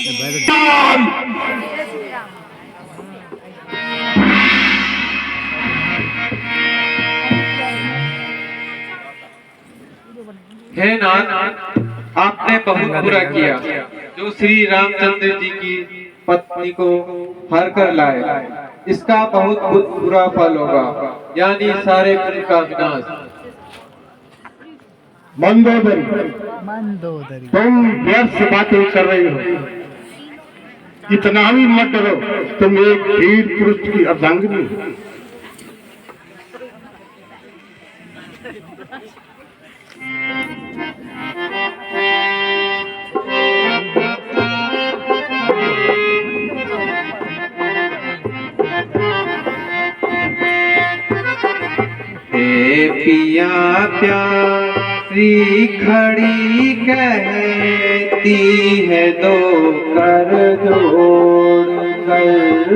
हे नाथ, आपने बहुत बुरा किया जो श्री रामचंद्र जी की पत्नी को हर कर लाए। इसका बहुत बुरा फल होगा, यानी सारे कुल का विनाश। मंदोदरी तुम व्यर्थ बातें कर रही हो। इतना भी मत डरो, तुम एक वीर पुरुष की अर्धांगिनी हो। हे पिया प्यारी खड़ी कहती है दो कर जोड़ कर,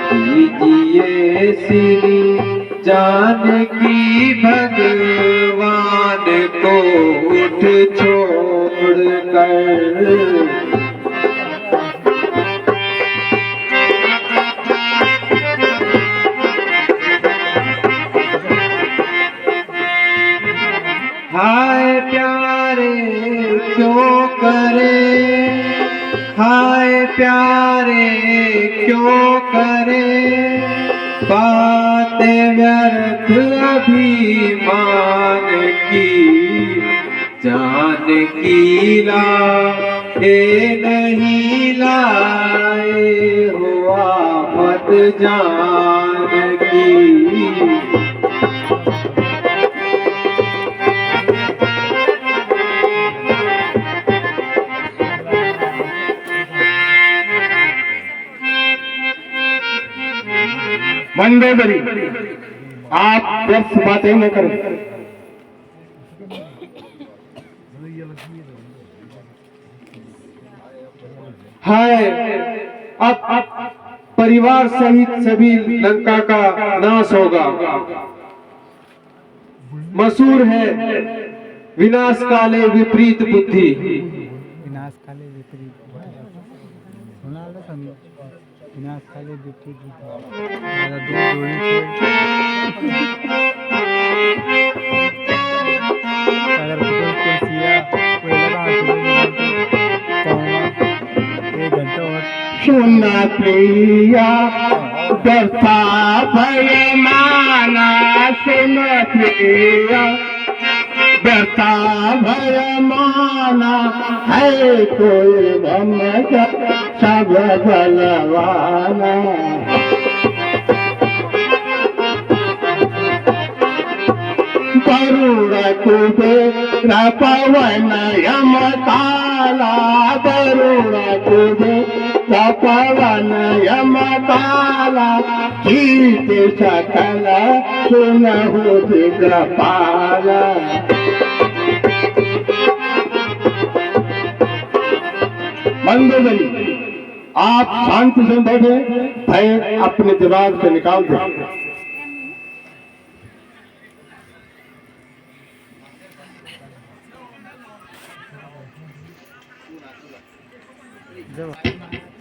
कीजिए श्री जानकी भगवान को उठ छोड़ कर। हाय प्यारे क्यों करे, हाय प्यारे क्यों करे, बातें व्यर्थ अभिमान की, जानकी लाए नहीं लाए हो आफत जानकी। मंदोदरी, आप व्यर्थ बातें न करें। हाय, अब परिवार सहित सभी लंका का नाश होगा। मशहूर है विनाश काले विपरीत बुद्धि। विनाश काले विपरीत सुना लो समझो। विनाश काले विपरीत ज़्यादा दूर दूर नहीं अगर कोई कुर्सिया कोई लगा एक घंटा और सुना प्रिया डरता भय माना, सुन प्रिया डरता भय माना, है कोई भ्रम सब बलवाना। गरुड़ कुबेर पवन यम काला, गरुड़ कुबेर पवन यम काला, जीत सकल सुनहु दिगपाला। मंदोदरी, आप शांति से बैठे, भय अपने दिमाग से निकाल दो।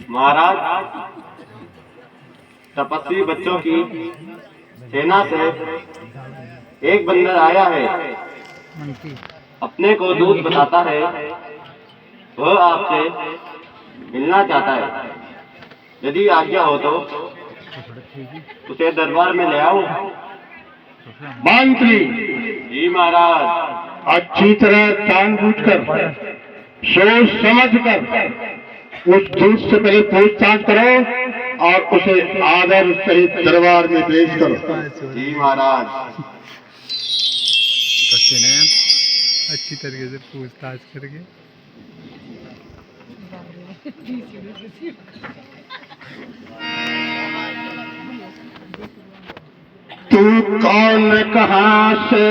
महाराज, तपस्वी बच्चों की सेना से एक बंदर आया है, अपने को दूत बताता है, वह आपसे मिलना चाहता है। यदि आज्ञा हो तो उसे दरबार में ले आओ। मंत्री जी महाराज। अच्छी तरह जानबूझकर सोच समझकर उस दूत से पहले पूछताछ करो और उसे आदर सहित दरबार में पेश करो। जी महाराज। अच्छी तरीके से पूछताछ करके तू कौन कहाँ से,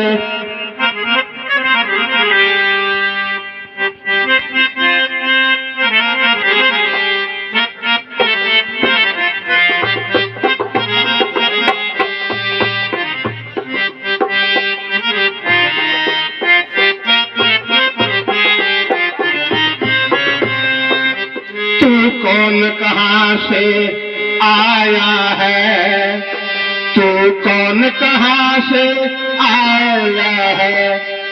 कौन कहाँ से आया है, तू कौन कहाँ से आया है,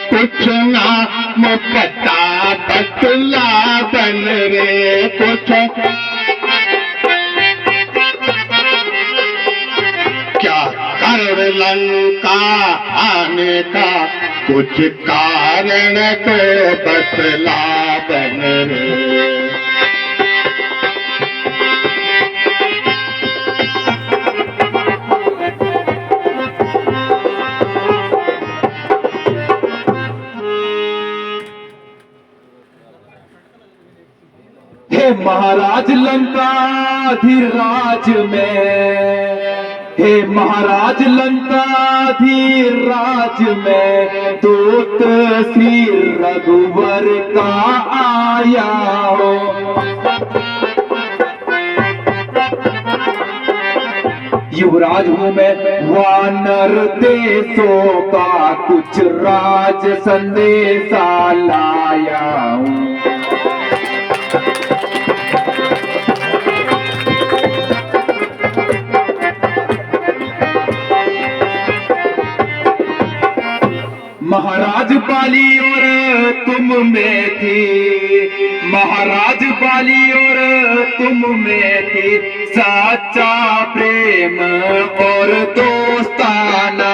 कुछ नाम पता बतला बन रे, कुछ क्या कर लंका आने का, कुछ कारण को बतला बन रे। हे महाराज लंकाधीराज में, हे महाराज लंकाधीराज में, दूत श्री रघुवर का आया हो। युवराज हूँ मैं वानर देशों का, कुछ राज संदेशा लाया हूँ। महाराज बाली और तुम में थी, महाराज बाली और तुम में थी सच्चा प्रेम और दोस्ताना।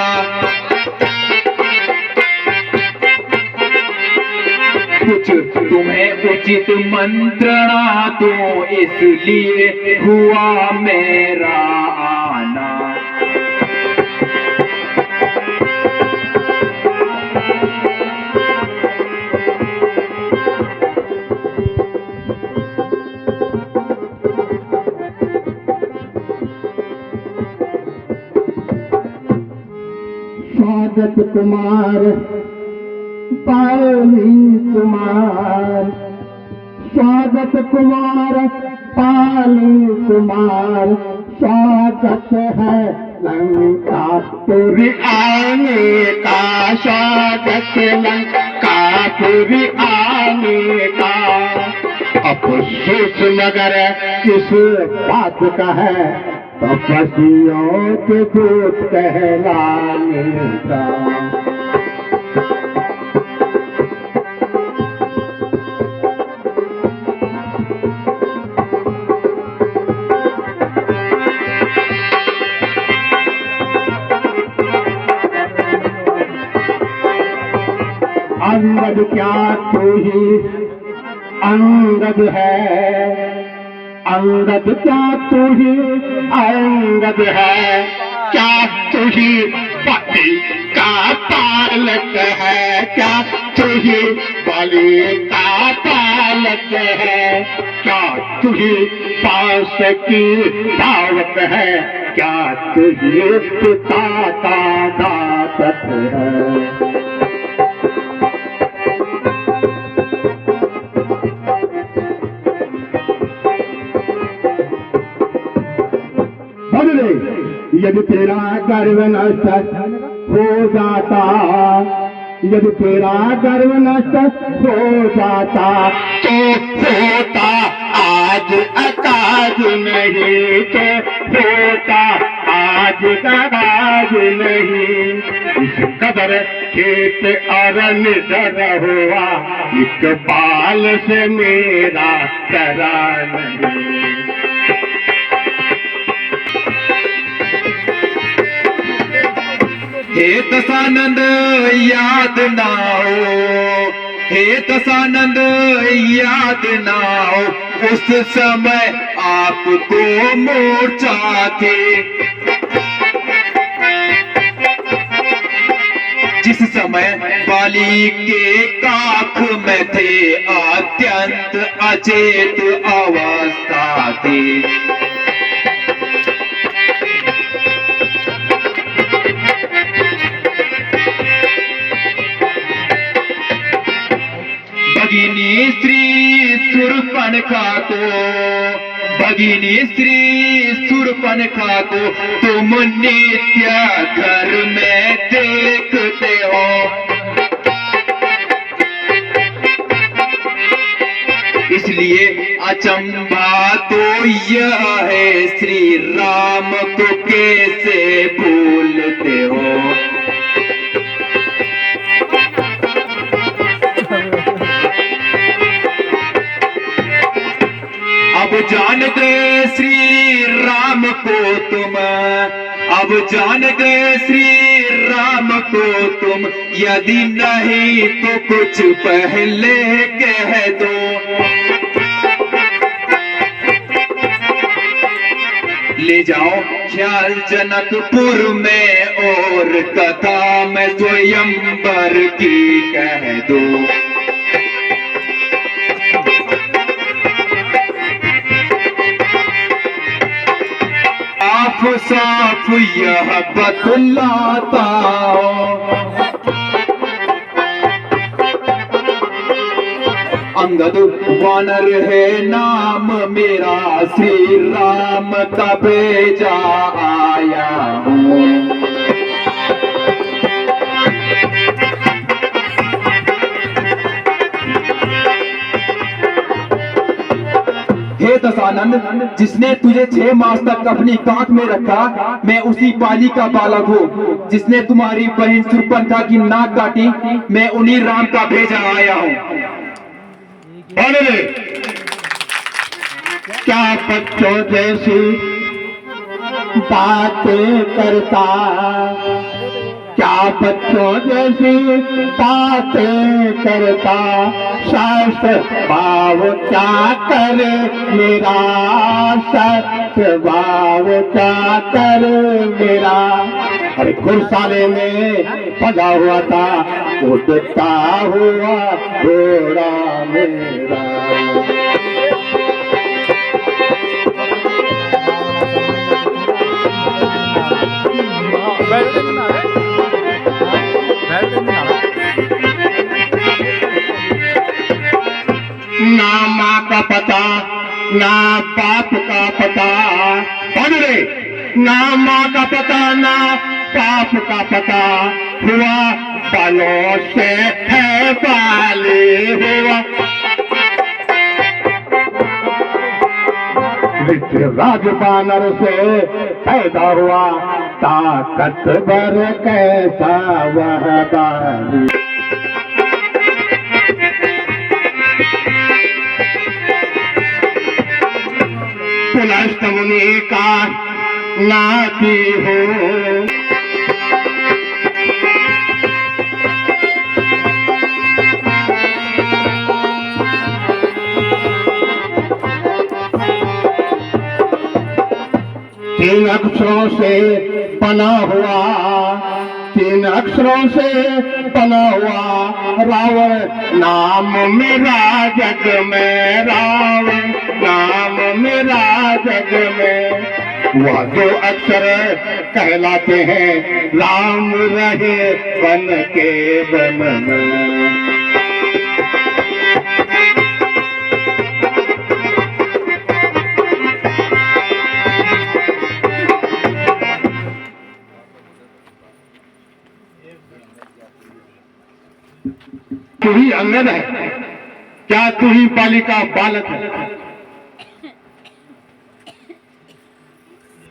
कुछ तुम्हें उचित मंत्रणा दो, इसलिए हुआ मेरा आना। स्वागत कुमार पाली कुमार, स्वागत कुमार पाली कुमार, स्वागत है लंकापुरी आने का, स्वागत लंकापुरी आने का। अफसोस मगर किस बात का है, तपस्वियों के दूत कहलाने का। अंगद क्या तू ही अंगद है, अंगद क्या तू ही अंगद है, क्या तू ही पति का पालक है, क्या तू ही बलि का पालक है, क्या तू ही पास की दावत है, क्या तू ही पिता का दासत है। यदि तेरा गर्व नष्ट हो जाता, यदि तेरा गर्व नष्ट हो जाता, तो होता आज अकाज नहीं, तो होता आज काज नहीं। इस कदर खेत और निडर हुआ, इकबाल से मेरा करा नहीं। हे दशानंद याद ना हो, हे दशानंद याद ना हो, उस समय आपको मूर्छा थी। जिस समय बाली के काख में थे, अत्यंत अचेत अवस्था थी। भगिनी श्री शूर्पणखा को, भगिनी श्री शूर्पणखा को तुम नित्य घर में देखते हो। इस इसलिए अचंभा तो यह है, श्री राम को कैसे भूलते हो। अब जान गए श्री राम को तुम, अब जान गए श्री राम को तुम, यदि नहीं तो कुछ पहले कह दो। ले जाओ ख्याल जनकपुर में और कथा मैं स्वयंवर की कह दो। साफ साफ यह बतलाता अंगद वानर है नाम मेरा, श्री राम का भेजा आया हूँ। हे दशानंद, जिसने तुझे 6 मास तक अपनी काख में रखा, मैं उसी पाली का बालक हूँ। जिसने तुम्हारी बहन शूर्पणखा की नाक काटी, मैं उन्हीं राम का भेजा आया हूँ। क्या बच्चों जैसी बातें करता, क्या बच्चों जैसी बातें करता, शास्त्र भाव क्या करे मेरा, शास्त्र भाव क्या करे मेरा। अरे घुड़साले में पगा हुआ था, उड़ता हुआ घोड़ा मेरा। ना माँ का पता ना बाप का पता, अरे ना माँ का पता ना बाप का पता, हुआ बालों से है बाले हुआ। राज बानर से पैदा हुआ, ताकतवर कैसा वह बाली। पुलस्त मुनि का नाती हो, तीन अक्षरों से बना हुआ, तीन अक्षरों से बना हुआ, रावण नाम मेरा जग में, रावण नाम मेरा जग में। वह 2 अक्षर कहलाते हैं, राम रहे बन के बन में। तू ही अंगद है क्या, तू ही पाली का बालक है।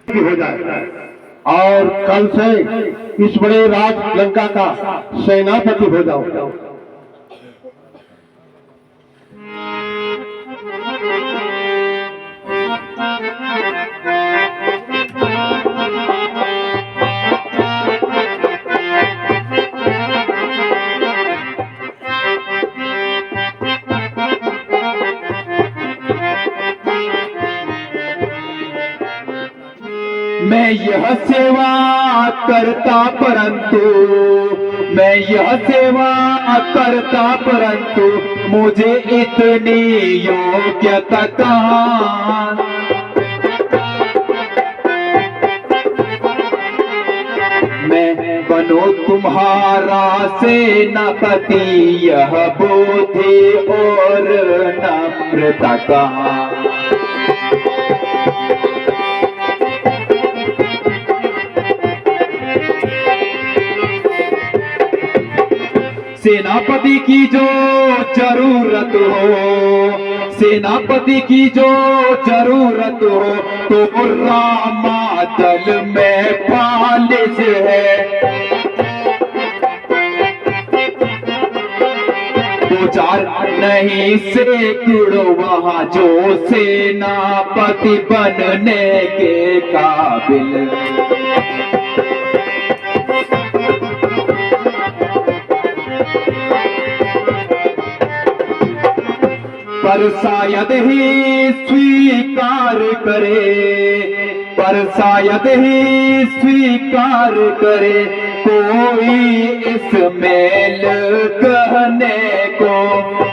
हो जाए और कल से इस बड़े राज लंका का सेनापति हो जाओ। मैं यह सेवा करता परंतु, मैं यह सेवा करता परंतु, मुझे इतनी योग्यता कहाँ। मैं बनो तुम्हारा सेनापति, यह बुद्धि और नम्रता कहाँ। सेनापति की जो जरूरत हो, सेनापति की जो जरूरत हो, तो रामादल में फालिज है। दो चार नहीं सैकड़ों वहां जो सेनापति बनने के काबिल। पर शायद ही स्वीकार करे, पर शायद ही स्वीकार करे कोई इस मेल कहने को।